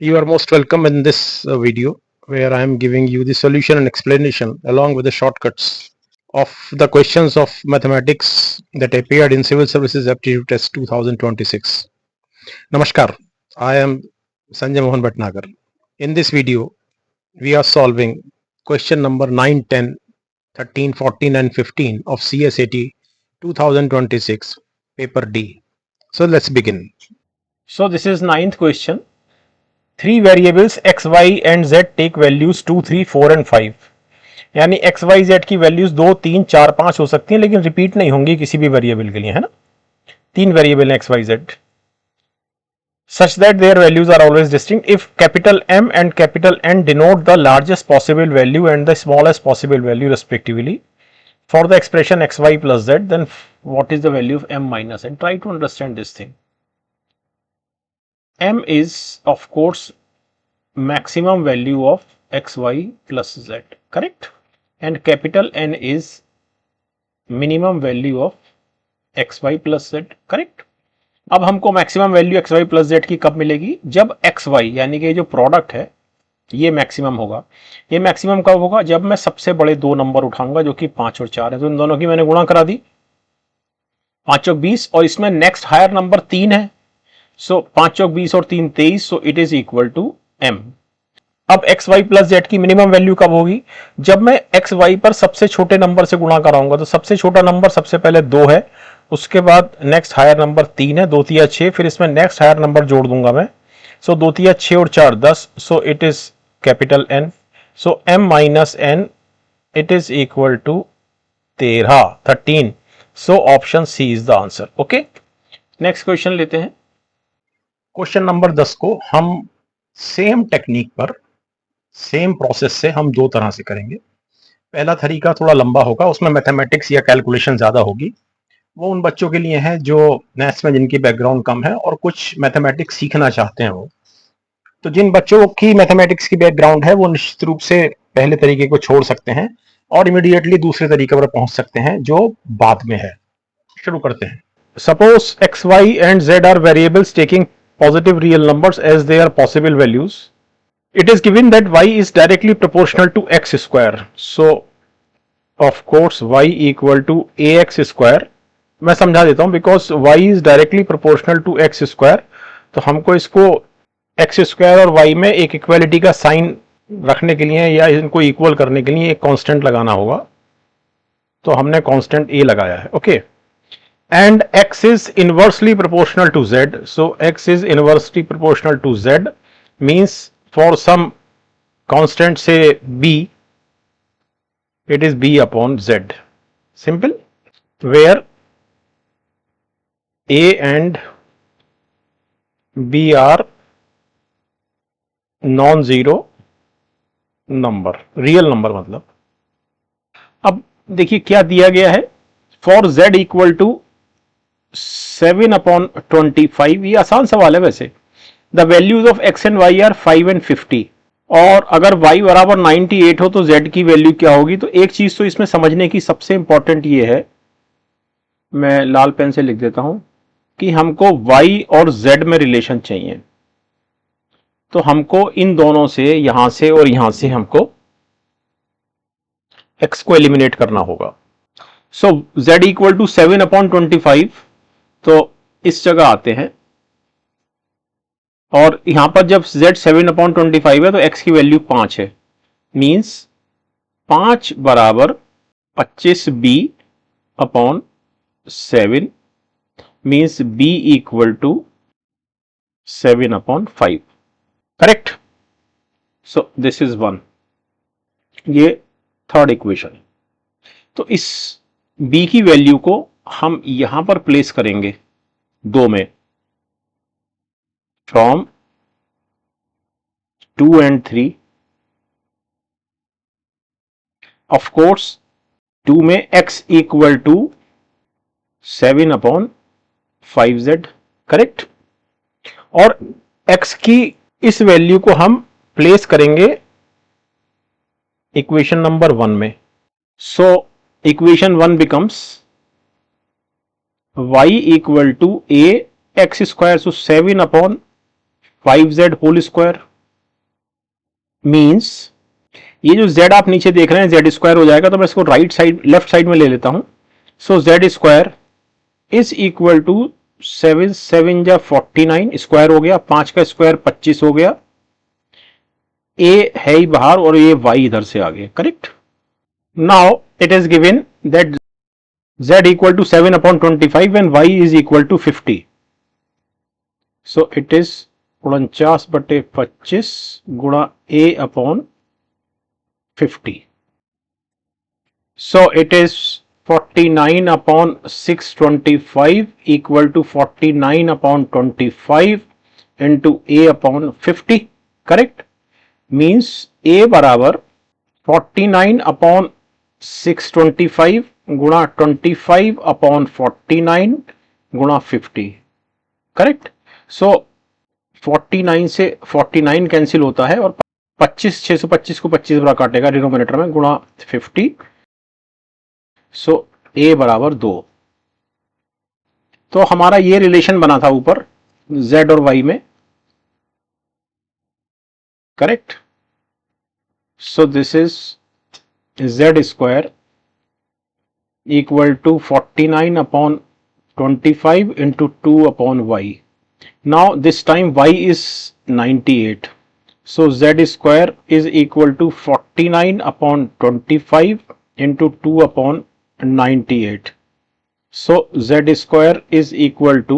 You are most welcome in this video where I am giving you the solution and explanation along with the shortcuts of the questions of mathematics that appeared in Civil Services Aptitude Test 2026. Namaskar, I am Sanjay Mohan Bhatnagar. In this video, we are solving question number 9, 10, 13, 14 and 15 of CSAT 2026 paper D. So let's begin. So this is ninth question. Three variables x, y and z take values 2, 3, 4 and 5. यानी x, y, z की values 2, 3, 4, 5 हो सकती हैं लेकिन repeat नहीं होंगी किसी भी वेरिएबल के लिए, है ना। तीन वेरिएबल हैं x, y, z such that their values are always distinct if capital M and capital N denote the largest possible value and the smallest possible value respectively for the expression xy plus z, then what is the value of M minus N? Try to understand this thing. M is of course maximum value of xy plus z, correct, and capital N is minimum value of xy plus z, correct. अब हमको maximum value xy plus z की कब मिलेगी? जब xy यानी कि जो product है ये मैक्सिमम होगा। ये मैक्सिमम कब होगा? जब मैं सबसे बड़े दो नंबर उठाऊंगा जो कि 5 और 4 है, तो इन दोनों की मैंने गुणा करा दी, 5 चौक 20 और इसमें नेक्स्ट हायर नंबर 3 है, सो 5 चौक 20 और 3 23, so it is equal to m। अब एक्स वाई प्लस जेड की मिनिमम वैल्यू कब होगी? जब मैं एक्स वाई पर सबसे छोटे नंबर से गुणा कराऊंगा। तो सबसे छोटा नंबर सबसे पहले 2 है, उसके बाद नेक्स्ट हायर नंबर 3 है, 2 तिया 6, फिर इसमें नेक्स्ट हायर नंबर जोड़ दूंगा मैं, सो 2 तिया 6 और 4 10, so it is capital N, so m minus n it is equal to 13, so option C is the answer. Okay, next question लेते हैं। क्वेश्चन नंबर 10 को हम सेम टेक्निक पर सेम प्रोसेस से हम दो तरह से करेंगे। पहला तरीका थोड़ा लंबा होगा, उसमें मैथमेटिक्स या कैलकुलेशन ज़्यादा होगी। वो उन बच्चों के लिए है जो मैथ्स में जिनकी बैकग्राउंड कम है और कुछ मैथमेटिक्स सीखना चाहते हैं वो। तो जिन बच्चों की मैथमेटिक्स की बैकग्राउंड है वो निश्चित रूप से पहले तरीके को छोड़ सकते हैं और इमीडिएटली दूसरे तरीके पर पहुंच सकते हैं जो बाद में है। शुरू करते हैं। Suppose x, y and z are variables taking positive real numbers as their possible values. It is given that y is directly proportional to x square. So of course y equal to ax square. मैं समझा देता हूं, because y is directly proportional to x square, तो हमको इसको x square और y में एक इक्वालिटी का साइन रखने के लिए या इनको इक्वल करने के लिए एक कांस्टेंट लगाना होगा, तो हमने कांस्टेंट a लगाया है। Okay, and x is inversely proportional to z, so x is inversely proportional to z means for some constant say b, it is b upon z, simple, where a and b are non zero number, real number मतलब। अब देखिए क्या दिया गया है, for z equal to 7/25, ये आसान सवाल है वैसे। The values of x and y are 5 and 50, और अगर y बराबर 98 हो तो z की वैल्यू क्या होगी? तो एक चीज तो इसमें समझने की सबसे इंपॉर्टेंट ये है, मैं लाल पेन से लिख देता हूं, कि हमको y और z में रिलेशन चाहिए। तो हमको इन दोनों से, यहां से और यहां से हमको x को एलिमिनेट करना होगा। सो z इक्वल टू 7/25, तो इस जगह आते हैं और यहां पर जब z 7/25 है तो x की वैल्यू 5 है, मींस 5 बराबर 25b upon 7, means b equal to 7/5, correct. So this is 1, ये थर्ड इक्वेशन। तो इस b की वैल्यू को हम यहां पर प्लेस करेंगे 2 में, फ्रॉम 2 and 3, ऑफ कोर्स 2 में x equal to 7/5z, correct, और x की इस वैल्यू को हम प्लेस करेंगे इक्वेशन नंबर 1 में। So equation 1 becomes y equal to a x square, so 7/5 5z whole square means ये जो z आप नीचे देख रहे हैं z स्क्वायर हो जाएगा, तो मैं इसको राइट साइड लेफ्ट साइड में ले लेता हूं. So z square is equal to 7 7 जा 49 स्क्वायर हो गया, 5 का स्क्वायर 25 हो गया. a है ही बाहर और ये y इधर से आ गया. Correct. Now it is given that z equal to 7 upon 25 and y is equal to 50. So it is 49/25 गुणा a upon 50. So it is 49 upon 625 equal to 49 upon 25 into a upon 50. Correct. Means a बराबर 49 upon 625 गुणा 25 upon 49 गुणा 50. Correct. सो 49 से 49 cancel होता है और 25 625 को 25 बड़ा काटेगा डिनोमिनेटर में गुणा 50. सो a बराबर 2. तो हमारा ये रिलेशन बना था ऊपर z और y में. Correct. So this is z square equal to 49 upon 25 into 2 upon y. Now this time y is 98. So z square is equal to 49 upon 25 into 2 upon 98. So z square is equal to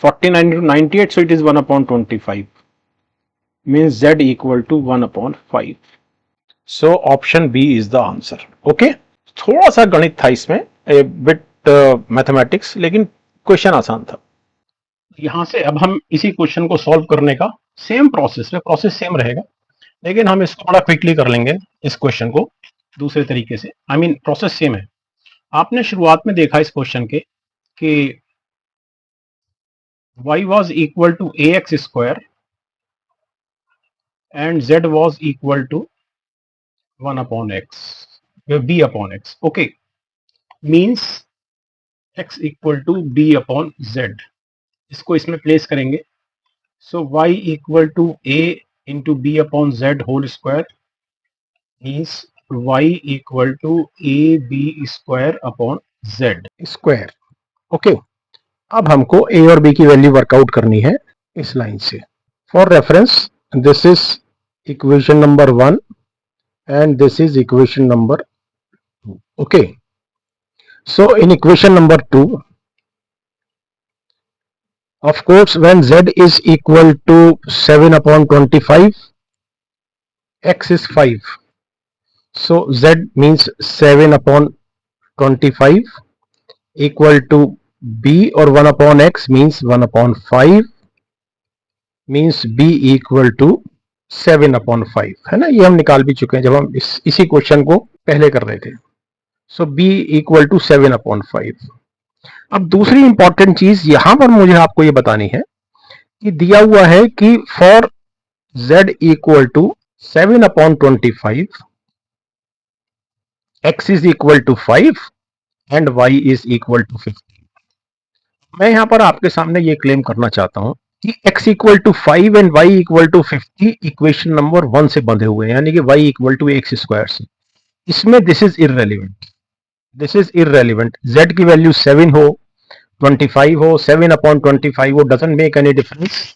49 into 98, so it is 1 upon 25. Means z equal to 1 upon 5. So option B is the answer. Okay. थोड़ा सा गणित था इसमें, a bit mathematics, लेकिन question आसान था. यहां से अब हम इसी क्वेश्चन को सॉल्व करने का सेम प्रोसेस सेम रहेगा, लेकिन हम इसको थोड़ा क्विकली कर लेंगे इस क्वेश्चन को दूसरे तरीके से. आई मीन प्रोसेस सेम है. आपने शुरुआत में देखा इस क्वेश्चन के कि y was equal to ax square and z was equal to 1 upon x, b upon x. Okay, means x equal to b upon z. इसको इसमें प्लेस करेंगे. So y equal to a into b upon z whole square means y equal to ab square upon z square. Okay. अब हमको a और b की value workout करनी है इस लाइन से. For reference this is equation number 1 and this is equation number 2. Okay. So in equation number 2, of course when z is equal to 7 upon 25, x is 5. So z means 7 upon 25 equal to b or 1 upon x means 1 upon 5 means b equal to 7 upon 5 है ना. ये हम निकाल भी चुके हैं जब हम इसी क्वेश्चन को पहले कर रहे थे. सो b equal to 7 upon 5. अब दूसरी इंपॉर्टेंट चीज यहां पर मुझे आपको ये बतानी है कि दिया हुआ है कि for z equal to 7 upon 25, x is equal to 5 and y is equal to 50. मैं यहां पर आपके सामने ये क्लेम करना चाहता हूं कि x equal to 5 and y equal to 50 equation number 1 से बंधे हुए हैं, यानी कि y equal to x square से. इसमें दिस इज इररेलेवेंट. z की वैल्यू 7 हो, 25 हो, 7 अपॉन 25 हो, doesn't make any difference.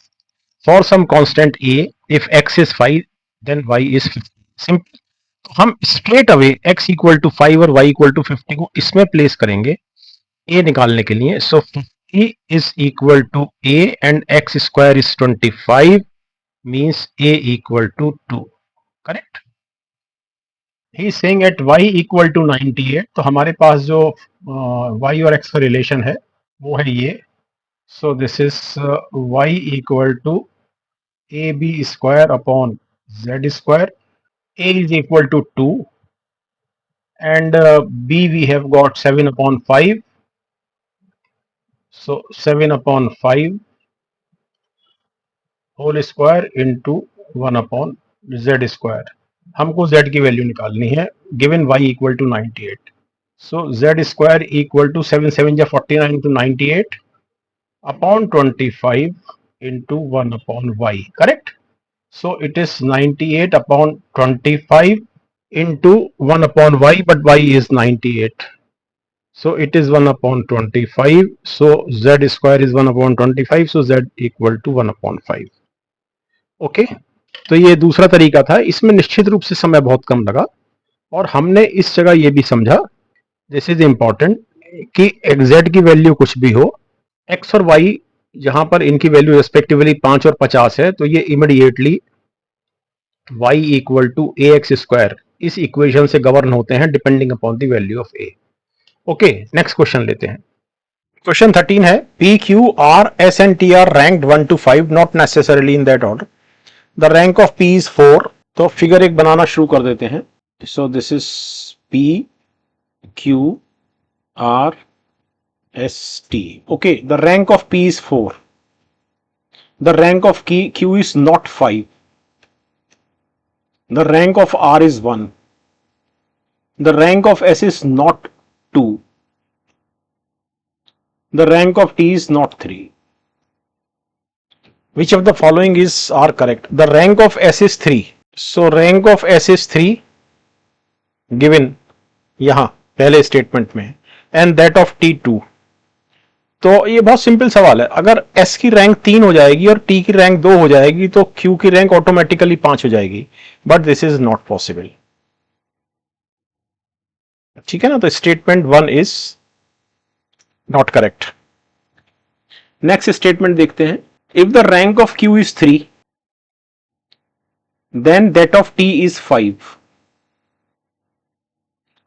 For some constant a, if x is 5 then y is 50. Simple. तो हम straight away x equal to 5 और y इक्वल टू 50 को इसमें प्लेस करेंगे a निकालने के लिए. सो E is equal to a and x square is 25 means a equal to 2. Correct. He is saying at y equal to 98. तो हमारे पास जो y और x का रिलेशन है वो है ये. So this is y equal to ab square upon z square. A is equal to 2 and b we have got 7 upon 5. So 7 upon 5 whole square into 1 upon z square. हमको z की वैल्यू निकालनी है given y equal to 98. So z square equal to 7 7 जा 49 into 98 upon 25 into 1 upon y, correct? So it is 98 upon 25 into 1 upon y, but y is 98. So it is 1 upon 25. So z square is 1 upon 25. So z equal to 1 upon 5. Okay, तो ये दूसरा तरीका था। इसमें निश्चित रूप से समय बहुत कम लगा और हमने इस जगह ये भी समझा, दिस इज इंपॉर्टेंट, कि z की वैल्यू कुछ भी हो, x और y जहां पर इनकी वैल्यू रेस्पेक्टिवली 5 और 50 है, तो ये immediately y equal to a x square इस इक्वेशन से गवर्न होते हैं depending upon the value of a। Okay, next question लेते हैं। क्वेश्चन 13 है, P, Q, R, S and T are ranked 1 to 5, not necessarily in that order. The rank of P is 4. तो figure एक बनाना शुरू कर देते हैं। So this is P, Q, R, S, T. Okay, the rank of P is 4. The rank of Q is not 5. The rank of R is 1. The rank of S is not 2. The rank of T is not 3. Which of the following are correct? The rank of S is 3. So rank of S is 3 given यहां पहले statement में, and that of T 2. तो ये बहुत simple सवाल है। अगर S की रैंक 3 हो जाएगी और T की रैंक 2 हो जाएगी तो Q की रैंक ऑटोमेटिकली 5 हो जाएगी, but this is not possible. ठीक है ना, तो statement 1 is not correct. Next statement देखते हैं। If the rank of Q is 3 then that of T is 5।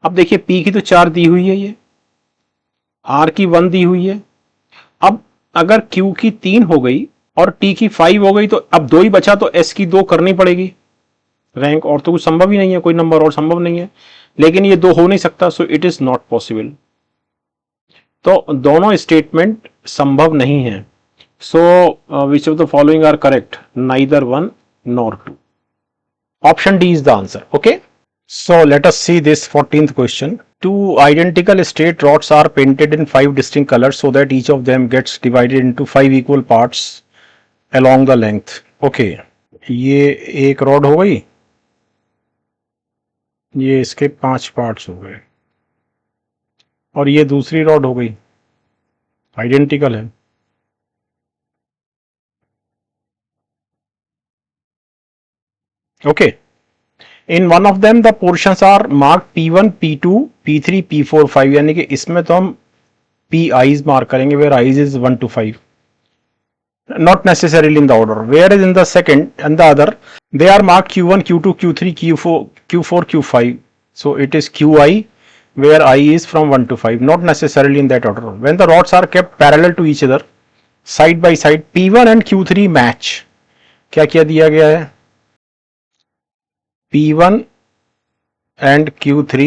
अब देखिए P की तो 4 दी हुई है, ये R की 1 दी हुई है। अब अगर Q की 3 हो गई और T की 5 हो गई तो अब 2 ही बचा, तो S की 2 करनी पड़ेगी रैंक, और तो कुछ संभव ही नहीं है, कोई नंबर और संभव नहीं है। लेकिन ये 2 हो नहीं सकता, so it is not possible. तो दोनों स्टेटमेंट संभव नहीं है। So which of the following are correct? Neither 1 nor 2. Option D is the answer. Okay, so let us see this 14th question. Two identical straight rods are painted in 5 distinct colors so that each of them gets divided into 5 equal parts along the length. Okay, ये एक rod हो गई, ये इसके 5 parts हो गए, और ये दूसरी रॉड हो गई, आइडेंटिकल है। Okay, in one of them the portions are marked P1, P2, P3, P4, 5, यानी कि इसमें तो हम PIs मार्क करेंगे where I's is 1 to 5, not necessarily in the order, whereas in the second and the other they are marked Q1, Q2, Q3, Q4, Q5, so it is QI where I is from 1 to 5, not necessarily in that order. When the rods are kept parallel to each other side by side, P1 and Q3 match. क्या क्या दिया गया है? P1 and Q3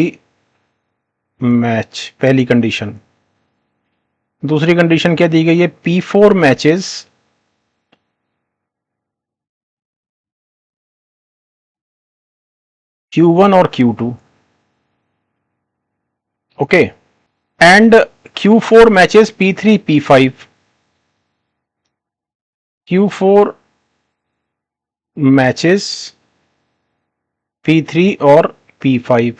match, पहली condition. दूसरी condition क्या दी गई है? P4 मैचेस Q1 और Q2, okay, and Q4 matches P3, P5, Q4 matches P3 और P5,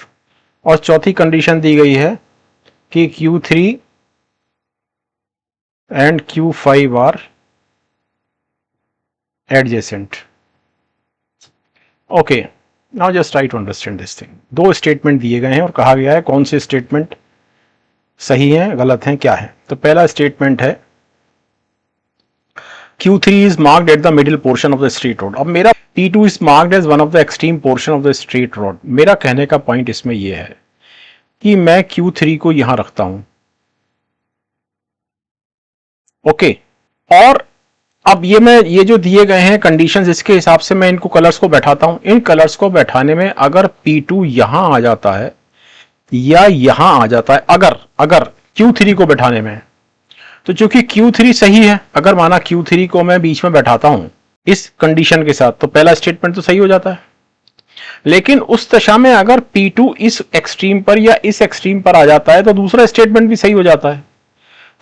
और चौथी कंडीशन दी गई है कि Q3 and Q5 are adjacent. Okay, now just try to understand this thing. 2 statement दिए गए हैं और कहा गया है कौन से स्टेटमेंट सही है, गलत है, क्या है। तो पहला स्टेटमेंट है Q3 is marked at the middle portion of the straight rod. अब मेरा P2 is marked as one of the extreme portion of the straight rod. मेरा कहने का पॉइंट इसमें यह है कि मैं Q3 को यहां रखता हूं, ओके, और अब ये जो दिए गए हैं कंडीशंस, इसके हिसाब से मैं इनको कलर्स को बैठाता हूं। इन कलर्स को बैठाने में अगर P2 यहां आ जाता है या यहां आ जाता है, अगर Q3 को बैठाने में, तो चूंकि Q3 सही है, अगर माना Q3 को मैं बीच में बैठाता हूं इस कंडीशन के साथ, तो पहला स्टेटमेंट तो सही हो जाता है। लेकिन उस दशा में अगर P2 इस एक्सट्रीम पर या इस एक्सट्रीम पर आ जाता है तो दूसरा स्टेटमेंट भी सही हो जाता है।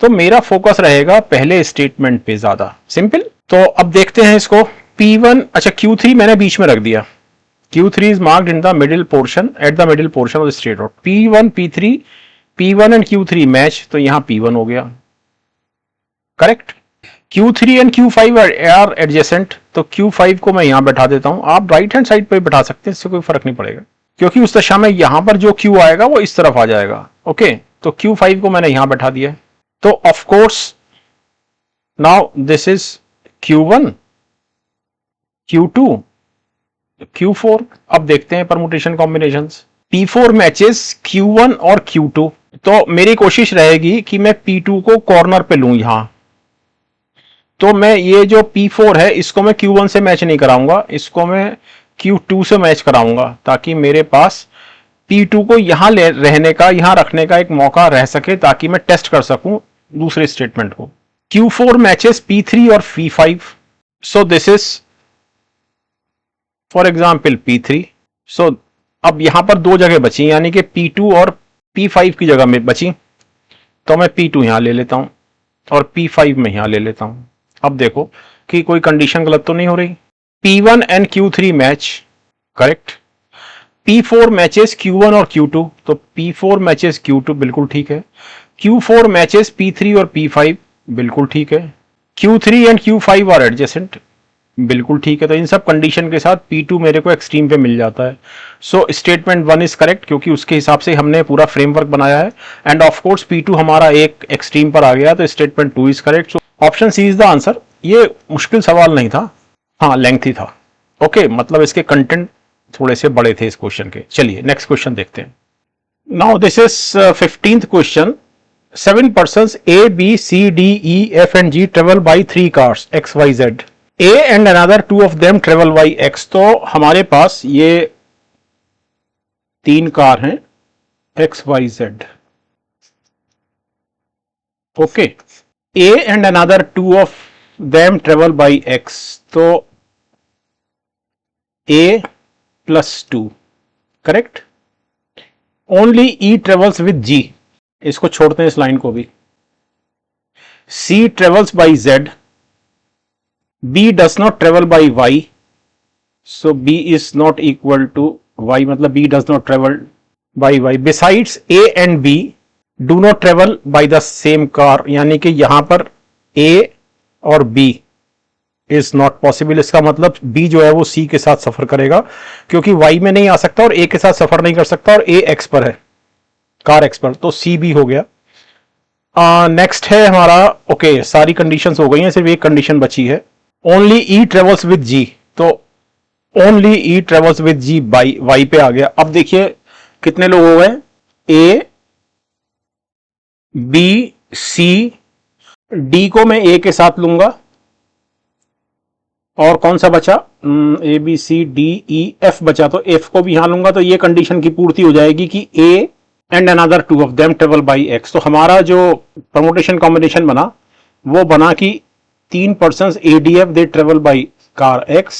तो मेरा फोकस रहेगा पहले स्टेटमेंट पे ज्यादा। सिंपल, तो अब देखते हैं इसको P1, अच्छा Q3 मैंने बीच में रख दिया, Q3 is marked in the middle portion, at the middle portion of the straight rod. P1, P3, P1 and Q3 match, तो यहां P1 हो गया, correct. Q3 and Q5 are adjacent, तो Q5 को मैं यहां बैठा देता हूं, आप राइट हैंड साइड पे बैठा सकते हैं, इससे कोई फर्क नहीं पड़ेगा, क्योंकि उस दशा में यहां पर जो Q आएगा वो इस तरफ आ जाएगा। ओके, तो Q5 को मैंने यहां बैठा दिया, तो of course now this is Q1, Q2, Q4। अब देखते हैं permutation combinations. P4 matches Q1 और Q2, तो मेरी कोशिश रहेगी कि मैं P2 को कॉर्नर पे लूं यहां, तो मैं ये जो P4 है इसको मैं Q1 से मैच नहीं कराऊंगा, इसको मैं Q2 से मैच कराऊंगा, ताकि मेरे पास P2 को यहां रहने का, यहां रखने का एक मौका रह सके, ताकि मैं टेस्ट कर सकूं दूसरे स्टेटमेंट को। Q4 मैचेस P3 और P5, so this is for example P3। सो अब यहां पर दो जगह बची, यानी कि P2 और P5 की जगह में बची, तो मैं P2 यहां ले लेता हूं और P5 में यहां ले लेता हूं। अब देखो कि कोई कंडीशन गलत तो नहीं हो रही। P1 and Q3 match, correct. P4 matches Q1 और Q2, तो P4 मैचेस Q2, बिल्कुल ठीक है। Q4 मैचेस P3 और P5, बिल्कुल ठीक है। Q3 and Q5 are adjacent, बिल्कुल ठीक है। तो इन सब कंडीशन के साथ P2 मेरे को एक्सट्रीम पे मिल जाता है। सो स्टेटमेंट 1 इज करेक्ट, क्योंकि उसके हिसाब से हमने पूरा फ्रेमवर्क बनाया है, एंड ऑफ कोर्स P2 हमारा एक एक्सट्रीम पर आ गया, तो statement 2 is correct. So option C is the answer. ये मुश्किल सवाल नहीं था, हाँ लेंथी था। ओके, मतलब इसके कंटेंट थोड़े से बड़े थे इस क्वेश्चन के। चलिए नेक्स्ट क्वेश्चन देखते हैं। Now this is 15th question. 7 persons A, B, C, D, E, F and G travel by 3 cars X, Y, Z. A and another 2 of them travel by X. तो हमारे पास ये 3 car हैं X, Y, Z. Okay, A and another 2 of them travel by X. तो A plus 2, correct. Only E travels with G, इसको छोड़ते हैं इस line को भी। C travels by Z, B does not travel by Y, so B is not equal to Y, मतलब B does not travel by Y. Besides A and B do not travel by the same car, यानी कि यहां पर A और B is not possible। इसका मतलब B जो है वो C के साथ सफर करेगा, क्योंकि Y में नहीं आ सकता और A के साथ सफर नहीं कर सकता, और A X पर है, कार X पर, तो C B हो गया। नेक्स्ट है हमारा, ओके सारी कंडीशंस हो गई हैं, सिर्फ एक कंडीशन बची है। Only E travels with G, तो only E travels with G by Y पे आ गया। अब देखिए कितने लोग हो गए, A, B, C, D को मैं A के साथ लूंगा, और कौन सा बचा, A, B, C, D, E, F बचा, तो F को भी यहां लूंगा, तो ये कंडीशन की पूर्ति हो जाएगी कि A and another 2 of them travel by X। तो हमारा जो परमुटेशन कॉम्बिनेशन बना वो बना कि 3 persons ADF they travel by car X,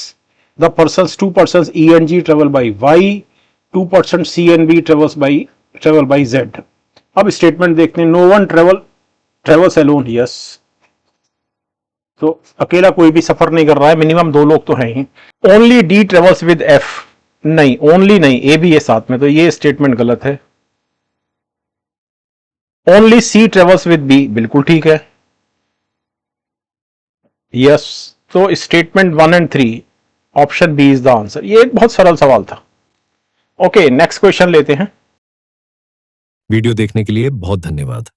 the persons 2 persons E and G travel by Y, 2 persons C and B travel by Z। अब statement देखते हैं। No one travels alone, yes, तो अकेला कोई भी सफर नहीं कर रहा है, मिनिमम 2 लोग तो हैं ही। Only D travels with F, नहीं ओनली नहीं, ए भी है साथ में, तो ये स्टेटमेंट गलत है। Only C travels with B, बिल्कुल ठीक है, यस। तो statement 1 and 3, option B is the answer. ये एक बहुत सरल सवाल था। ओके नेक्स्ट क्वेश्चन लेते हैं। वीडियो देखने के लिए बहुत धन्यवाद।